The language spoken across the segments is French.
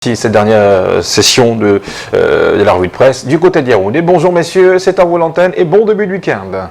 Cette dernière session de la revue de presse du côté de Yaoundé. Bonjour messieurs, c'est à vous l'antenne et bon début de week-end.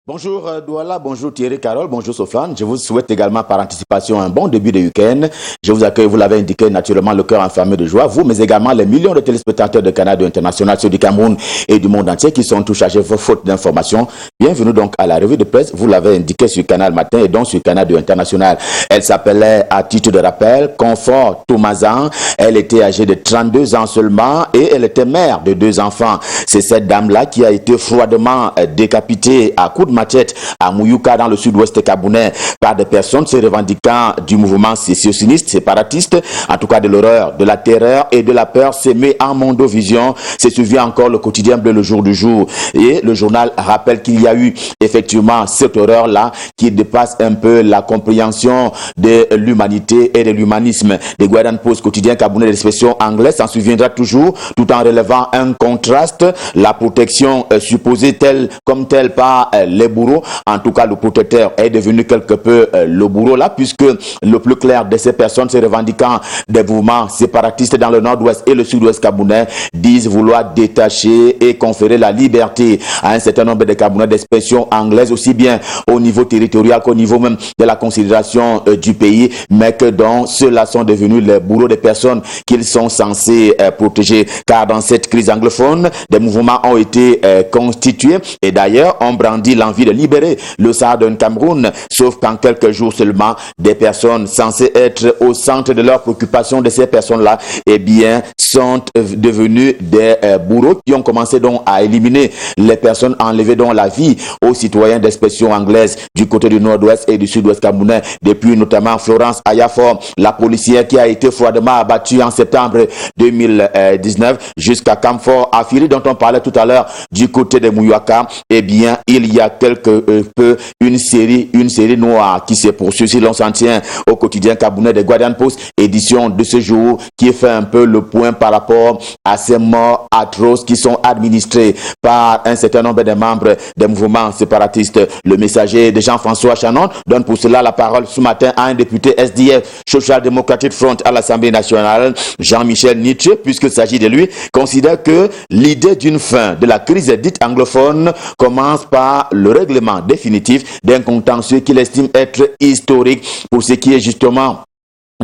Bonjour Douala, bonjour Thierry Carole, bonjour Sofane. Je vous souhaite également par anticipation un bon début de week-end. Je vous accueille, vous l'avez indiqué, naturellement le cœur enflammé de joie, vous, mais également les millions de téléspectateurs de Canal International, ceux du Cameroun et du monde entier qui sont tous chargés de fautes d'informations. Bienvenue donc à la revue de presse, vous l'avez indiqué sur Canal Matin et donc sur Canal International. Elle s'appelait, à titre de rappel, Confort Thomasan. Elle était âgée de 32 ans seulement et elle était mère de 2 enfants. C'est cette dame-là qui a été froidement décapitée à coups de machette à Mouyouka dans le sud-ouest camerounais par des personnes se revendiquant du mouvement sécessionniste, séparatiste, en tout cas de l'horreur, de la terreur et de la peur sémée en Mondovision. Se souvient encore le quotidien bleu le jour du jour. Et le journal rappelle qu'il y a eu effectivement cette horreur-là qui dépasse un peu la compréhension de l'humanité et de l'humanisme. The Guardian Post, quotidien camerounais d'expression anglaise, s'en souviendra toujours tout en relevant un contraste, la protection supposée telle comme telle par les bourreaux. En tout cas, le protecteur est devenu quelque peu le bourreau là, puisque le plus clair de ces personnes se revendiquant des mouvements séparatistes dans le nord-ouest et le sud-ouest camerounais disent vouloir détacher et conférer la liberté à un certain nombre de Camerounais d'expression anglaise, aussi bien au niveau territorial qu'au niveau même de la considération du pays, mais que donc ceux-là sont devenus les bourreaux des personnes qu'ils sont censés protéger. Car dans cette crise anglophone, des mouvements ont été constitués et d'ailleurs on brandit l'envie de libérer le Southern Cameroun, sauf qu'en quelques jours seulement, des personnes censées être au centre de leurs préoccupations de ces personnes-là, eh bien, sont devenues des bourreaux qui ont commencé donc à éliminer les personnes, enlever donc la vie aux citoyens d'expression anglaise du côté du nord-ouest et du sud-ouest camerounais, depuis notamment Florence Ayafor, la policière qui a été froidement abattue en septembre 2019, jusqu'à Camfort Afiri, dont on parlait tout à l'heure du côté de Mouyouaka. Eh bien, il y a quelque peu une série noire qui se poursuit, si l'on s'en tient au quotidien camerounais de Guardian Post, édition de ce jour, qui fait un peu le point par rapport à ces morts atroces qui sont administrés par un certain nombre de membres des mouvements séparatistes. Le messager de Jean-François Chanon donne pour cela la parole ce matin à un député SDF, Social Democratic Front à l'Assemblée nationale, Jean-Michel Nietzsche, puisqu'il s'agit de lui, considère que l'idée d'une fin de la crise dite anglophone commence par le règlement définitif d'un contentieux qu'il estime être historique pour ce qui est justement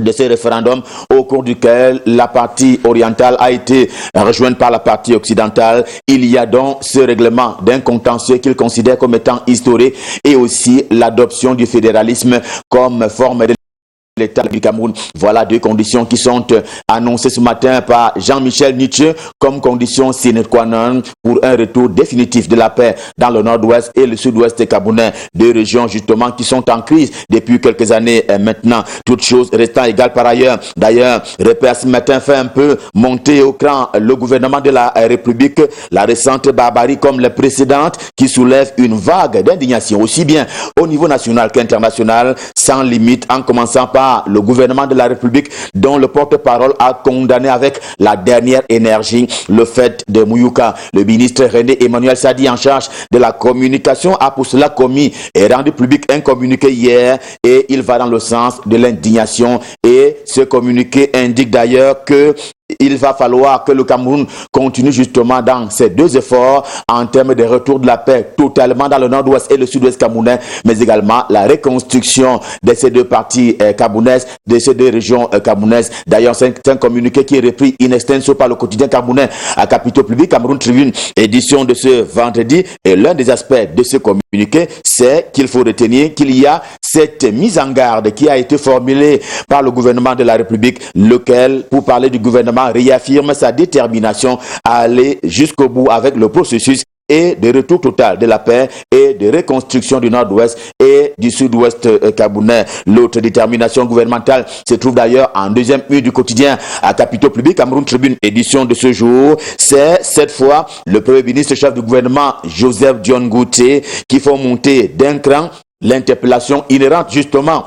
de ce référendum au cours duquel la partie orientale a été rejointe par la partie occidentale. Il y a donc ce règlement d'un contentieux qu'il considère comme étant historique et aussi l'adoption du fédéralisme comme forme de l'État du Cameroun. Voilà deux conditions qui sont annoncées ce matin par Jean-Michel Nietzsche comme condition sine qua non pour un retour définitif de la paix dans le nord-ouest et le sud-ouest camerounais, deux régions justement qui sont en crise depuis quelques années maintenant, toutes choses restant égales par ailleurs. D'ailleurs, Repère ce matin fait un peu monter au cran le gouvernement de la République, la récente barbarie comme les précédentes qui soulève une vague d'indignation aussi bien au niveau national qu'international, sans limite, en commençant par le gouvernement de la République dont le porte-parole a condamné avec la dernière énergie le fait de Mouyouka. Le ministre René Emmanuel Sadi en charge de la communication a pour cela commis et rendu public un communiqué hier et il va dans le sens de l'indignation et ce communiqué indique d'ailleurs que il va falloir que le Cameroun continue justement dans ces deux efforts en termes de retour de la paix totalement dans le nord-ouest et le sud-ouest camerounais, mais également la reconstruction de ces deux parties camerounaises, de ces deux régions camerounaises. D'ailleurs, c'est un communiqué qui est repris in extenso par le quotidien camerounais à Capitaux Public, Cameroun Tribune, édition de ce vendredi. Et l'un des aspects de ce communiqué, c'est qu'il faut retenir qu'il y a cette mise en garde qui a été formulée par le gouvernement de la République, lequel, pour parler du gouvernement, réaffirme sa détermination à aller jusqu'au bout avec le processus et de retour total de la paix et de reconstruction du nord-ouest et du sud-ouest camerounais. L'autre détermination gouvernementale se trouve d'ailleurs en deuxième une du quotidien à Capitaux Public, Cameroun Tribune, édition de ce jour. C'est cette fois le premier ministre chef du gouvernement, Joseph Dion Ngouté, qui font monter d'un cran l'interpellation inhérente justement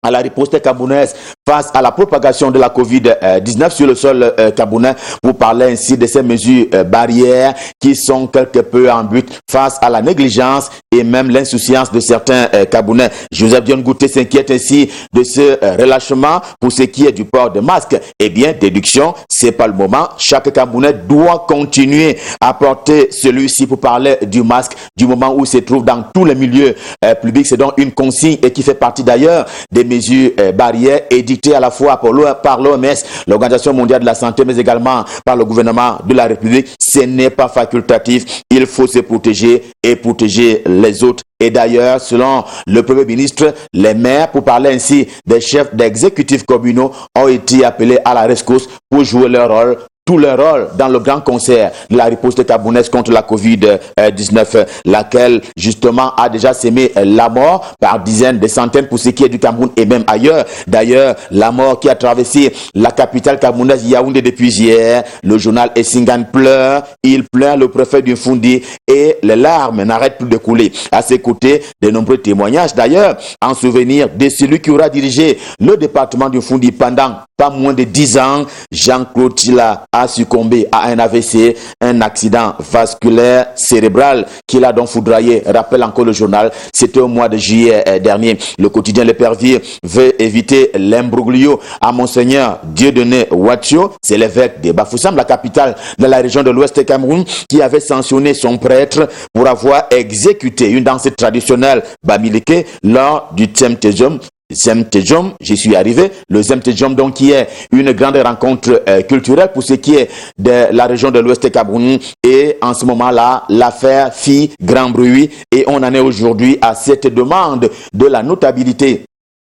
à la riposte camerounaise face à la propagation de la COVID-19 sur le sol camerounais, pour parler ainsi de ces mesures barrières qui sont quelque peu en but face à la négligence et même l'insouciance de certains Camerounais. Joseph Dion Gouté s'inquiète ainsi de ce relâchement pour ce qui est du port de masque. Eh bien, déduction, c'est pas le moment. Chaque Camerounais doit continuer à porter celui-ci pour parler du masque du moment où il se trouve dans tous les milieux publics. C'est donc une consigne et qui fait partie d'ailleurs des mesures barrières édictées à la fois par l'OMS, l'Organisation mondiale de la santé, mais également par le gouvernement de la République. Ce n'est pas facultatif. Il faut se protéger et protéger les autres. Et d'ailleurs, selon le Premier ministre, les maires, pour parler ainsi des chefs d'exécutifs communaux, ont été appelés à la rescousse pour jouer leur rôle, tout leur rôle dans le grand concert de la riposte camerounaise contre la COVID-19, laquelle justement a déjà sémé la mort par dizaines, des centaines pour ce qui est du Cameroun et même ailleurs. D'ailleurs, la mort qui a traversé la capitale camerounaise Yaoundé depuis hier. Le journal Essingan pleure, il plaint le préfet du Fundi et les larmes n'arrêtent plus de couler. À ses côtés, de nombreux témoignages d'ailleurs en souvenir de celui qui aura dirigé le département du Fundi pendant pas moins de 10 ans. Jean-Claude Tila a succombé à un AVC, un accident vasculaire cérébral qui l'a donc foudroyé. Rappelle encore le journal, c'était au mois de juillet dernier. Le quotidien L'Épervier veut éviter l'imbroglio à Monseigneur Dieudonné Ouatio, c'est l'évêque de Bafoussam, la capitale de la région de l'Ouest Cameroun, qui avait sanctionné son prêtre pour avoir exécuté une danse traditionnelle bamileke lors du Tsemtejom. Zemtejom, j'y suis arrivé. Le Zemtejom, donc, qui est une grande rencontre culturelle pour ce qui est de la région de l'Ouest Cameroun. Et en ce moment-là, l'affaire fit grand bruit et on en est aujourd'hui à cette demande de la notabilité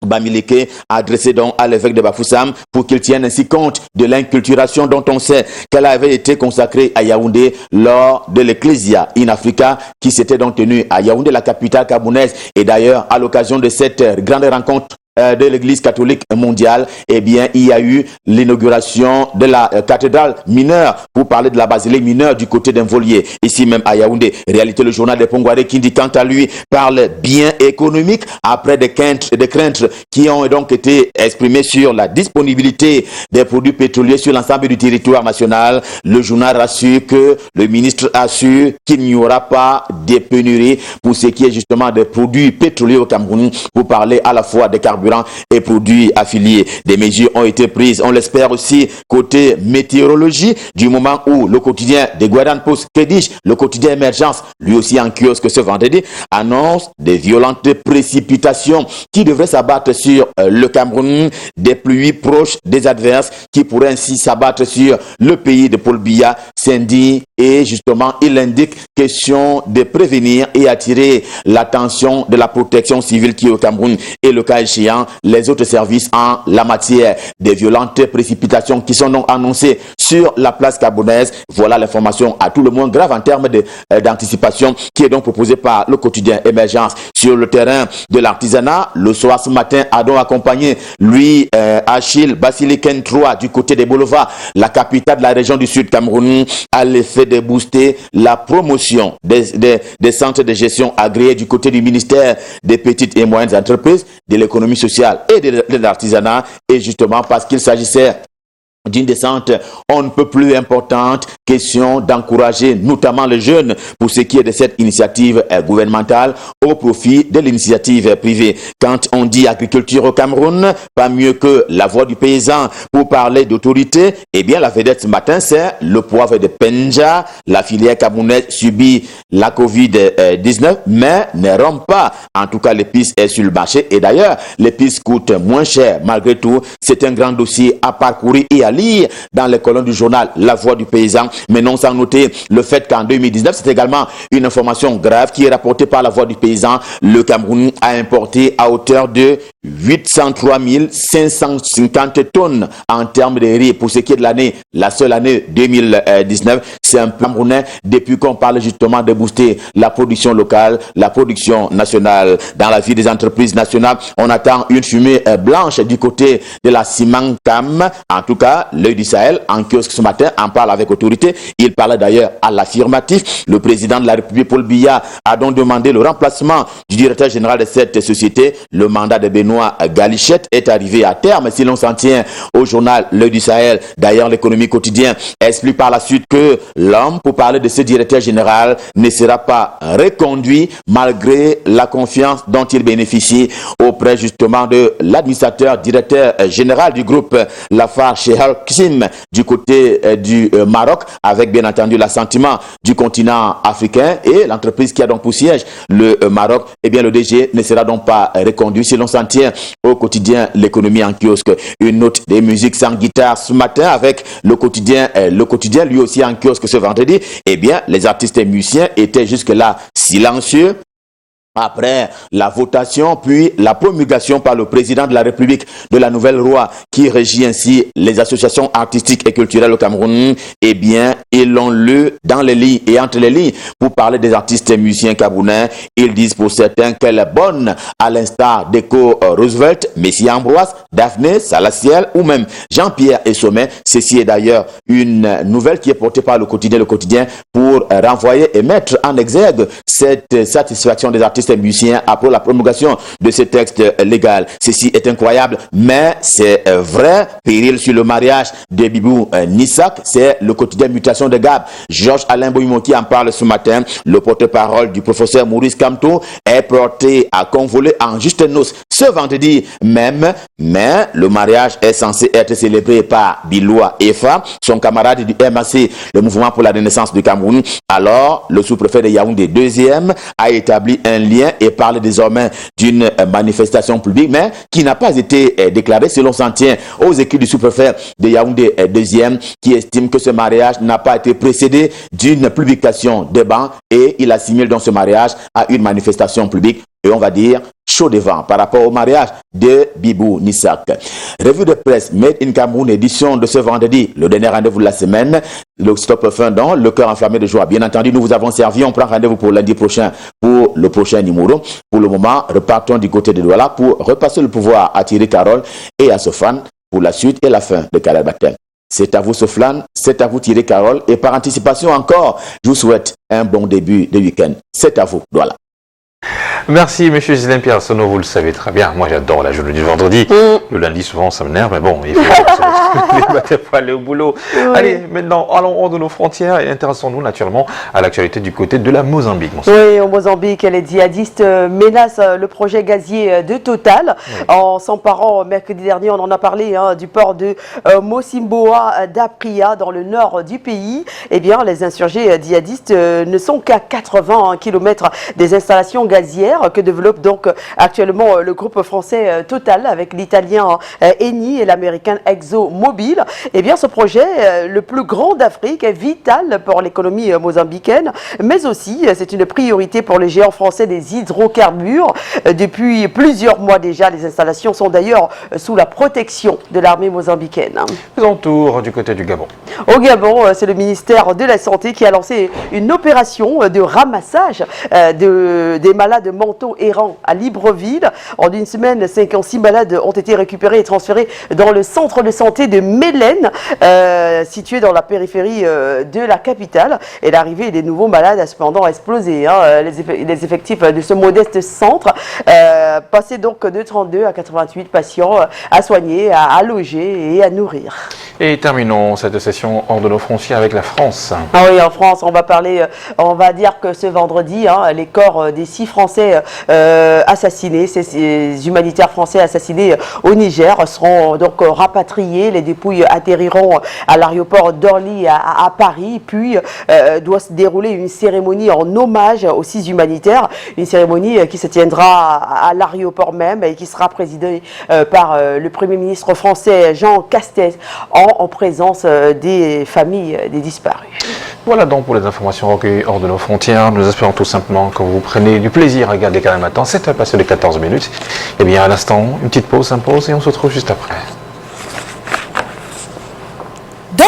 bamileke adressé donc à l'évêque de Bafoussam pour qu'il tienne ainsi compte de l'inculturation dont on sait qu'elle avait été consacrée à Yaoundé lors de l'Ecclesia in Africa qui s'était donc tenue à Yaoundé, la capitale camerounaise. Et d'ailleurs, à l'occasion de cette grande rencontre de l'Église catholique mondiale, eh bien, il y a eu l'inauguration de la cathédrale mineure, pour parler de la basilique mineure du côté d'Involier, ici même à Yaoundé. Réalité, le journal de Pongouaré qui dit quant à lui parle bien économique après des craintes qui ont donc été exprimées sur la disponibilité des produits pétroliers sur l'ensemble du territoire national. Le journal rassure que le ministre assure qu'il n'y aura pas de pénurie pour ce qui est justement des produits pétroliers au Cameroun, pour parler à la fois des carburants et produits affiliés. Des mesures ont été prises, on l'espère aussi, côté météorologie, du moment où le quotidien de Guadan Post, le quotidien Émergence, lui aussi en kiosque ce vendredi, annonce des violentes précipitations qui devraient s'abattre sur le Cameroun, des pluies proches des adverses qui pourraient ainsi s'abattre sur le pays de Paul Biya, Saint-Denis, et justement, il indique question de prévenir et attirer l'attention de la protection civile qui est au Cameroun et le cas échéant, les autres services en la matière. Des violentes précipitations qui sont donc annoncées sur la place camerounaise. Voilà l'information à tout le monde grave en termes d'anticipation qui est donc proposée par le quotidien Émergence. Sur le terrain de l'artisanat, le soir ce matin a donc accompagné lui Achille Basiliken 3 du côté des Boulevards, la capitale de la région du Sud Cameroun, à l'effet de booster la promotion des centres de gestion agréés du côté du ministère des petites et moyennes entreprises, de l'économie sociale et de l'artisanat, et justement parce qu'il s'agissait d'une descente on ne peut plus importante, question d'encourager notamment les jeunes pour ce qui est de cette initiative gouvernementale au profit de l'initiative privée. Quand on dit agriculture au Cameroun, pas mieux que la voix du paysan pour parler d'autorité, eh bien la vedette ce matin c'est le poivre de Penja. La filière camerounaise subit la COVID-19 mais ne rompt pas. En tout cas, l'épice est sur le marché et d'ailleurs l'épice coûte moins cher malgré tout. C'est un grand dossier à parcourir et à lire dans les colonnes du journal La Voix du Paysan, mais non sans noter le fait qu'en 2019, c'est également une information grave qui est rapportée par La Voix du Paysan. Le Cameroun a importé à hauteur de 803 550 tonnes en termes de riz pour ce qui est de l'année, la seule année 2019. C'est un plan camerounais depuis qu'on parle justement de booster la production locale, la production nationale. Dans la vie des entreprises nationales, on attend une fumée blanche du côté de la Simancam. En tout cas, l'œil du Sahel, en kiosque ce matin, en parle avec autorité. Il parle d'ailleurs à l'affirmatif. Le président de la République, Paul Biya, a donc demandé le remplacement du directeur général de cette société. Le mandat de Benoît Benoît Galichette est arrivé à terme, si l'on s'en tient au journal L'Œil du Sahel. D'ailleurs, l'économie quotidienne explique par la suite que l'homme, pour parler de ce directeur général, ne sera pas reconduit malgré la confiance dont il bénéficie auprès justement de l'administrateur directeur général du groupe Lafarge Chehal-Ksim du côté du Maroc, avec bien entendu l'assentiment du continent africain et l'entreprise qui a donc pour siège le Maroc. Eh bien, le DG ne sera donc pas reconduit si l'on s'en tient au quotidien L'économie en kiosque. Une note des musiques sans guitare ce matin avec le quotidien lui aussi en kiosque ce vendredi. Eh bien, les artistes et musiciens étaient jusque-là silencieux après la votation, puis la promulgation par le président de la République de la nouvelle loi qui régit ainsi les associations artistiques et culturelles au Cameroun. Eh bien, ils l'ont lu dans les lignes et entre les lignes pour parler des artistes et musiciens camerounais. Ils disent pour certains qu'elle est bonne, à l'instar d'Echo Roosevelt, Messi Ambroise, Daphné, Salaciel ou même Jean-Pierre et Sommet. Ceci est d'ailleurs une nouvelle qui est portée par le quotidien pour renvoyer et mettre en exergue cette satisfaction des artistes et musiciens après la promulgation de ce texte légal. Ceci est incroyable, mais c'est vrai. Péril sur le mariage de Bibou Nissak, c'est le quotidien Mutation de Gab. Georges Alain Bouymo qui en parle ce matin. Le porte-parole du professeur Maurice Kamto est porté à convoler en juste noces ce vendredi même, mais le mariage est censé être célébré par Biloua Efa, son camarade du MAC, le mouvement pour la renaissance du Cameroun. Alors, le sous-préfet de Yaoundé 2e a établi un lien et parle désormais d'une manifestation publique, mais qui n'a pas été déclarée selon s'en tient aux équipes du sous-préfet de Yaoundé 2e, qui estime que ce mariage n'a pas été précédé d'une publication de ban et il assimile donc ce mariage à une manifestation publique. Et on va dire chaud devant par rapport au mariage de Bibou Nissak. Revue de presse Made in Cameroun, édition de ce vendredi, le dernier rendez-vous de la semaine. Le stop fin dans le cœur enflammé de joie. Bien entendu, nous vous avons servi. On prend rendez-vous pour lundi prochain pour le prochain numéro. Pour le moment, repartons du côté de Douala pour repasser le pouvoir à Thierry Carole et à Soflan pour la suite et la fin de Calais Baptême. C'est à vous Soflan, c'est à vous Thierry Carole et par anticipation encore, je vous souhaite un bon début de week-end. C'est à vous Douala. Merci, M. Zidane Pierre Arsenault, vous le savez très bien. Moi, j'adore la journée du vendredi. Le lundi, souvent, ça m'énerve, mais bon, il faut les matin pour aller au boulot. Oui. Allez, maintenant, allons hors de nos frontières et intéressons-nous naturellement à l'actualité du côté de la Mozambique. Oui, au Mozambique, les djihadistes menacent le projet gazier de Total en s'emparant, mercredi dernier, on en a parlé, du port de Mocimboa d'Apria dans le nord du pays. Eh bien, les insurgés djihadistes ne sont qu'à 80 km des installations gazières que développe donc actuellement le groupe français Total avec l'italien Eni et l'américain ExxonMobil. Eh bien, ce projet, le plus grand d'Afrique, est vital pour l'économie mozambicaine, mais aussi c'est une priorité pour les géants français des hydrocarbures. Depuis plusieurs mois déjà, les installations sont d'ailleurs sous la protection de l'armée mozambicaine. Faisons tour du côté du Gabon. Au Gabon, c'est le ministère de la Santé qui a lancé une opération de ramassage des malades mentaux errants à Libreville. En une semaine, 56 malades ont été récupérés et transférés dans le centre de santé de Mélène, situé dans la périphérie de la capitale. Et l'arrivée des nouveaux malades a cependant explosé. Les effectifs de ce modeste centre passaient donc de 32 à 88 patients à soigner, à loger et à nourrir. Et terminons cette session hors de nos frontières avec la France. Ah oui, en France, on va dire que ce vendredi, les corps des 6 Français assassinés, ces humanitaires français assassinés au Niger, seront donc rapatriés. Les dépouilles atterriront à l'aéroport d'Orly à Paris. Puis doit se dérouler une cérémonie en hommage aux 6 humanitaires. Une cérémonie qui se tiendra à l'aéroport même et qui sera présidée par le Premier ministre français Jean Castex en présence des familles des disparus. Voilà donc pour les informations recueillies hors de nos frontières. Nous espérons tout simplement que vous prenez du plaisir à regarder Canal Matin. C'est passé de 14 minutes. Et bien à l'instant, une petite pause s'impose et on se retrouve juste après.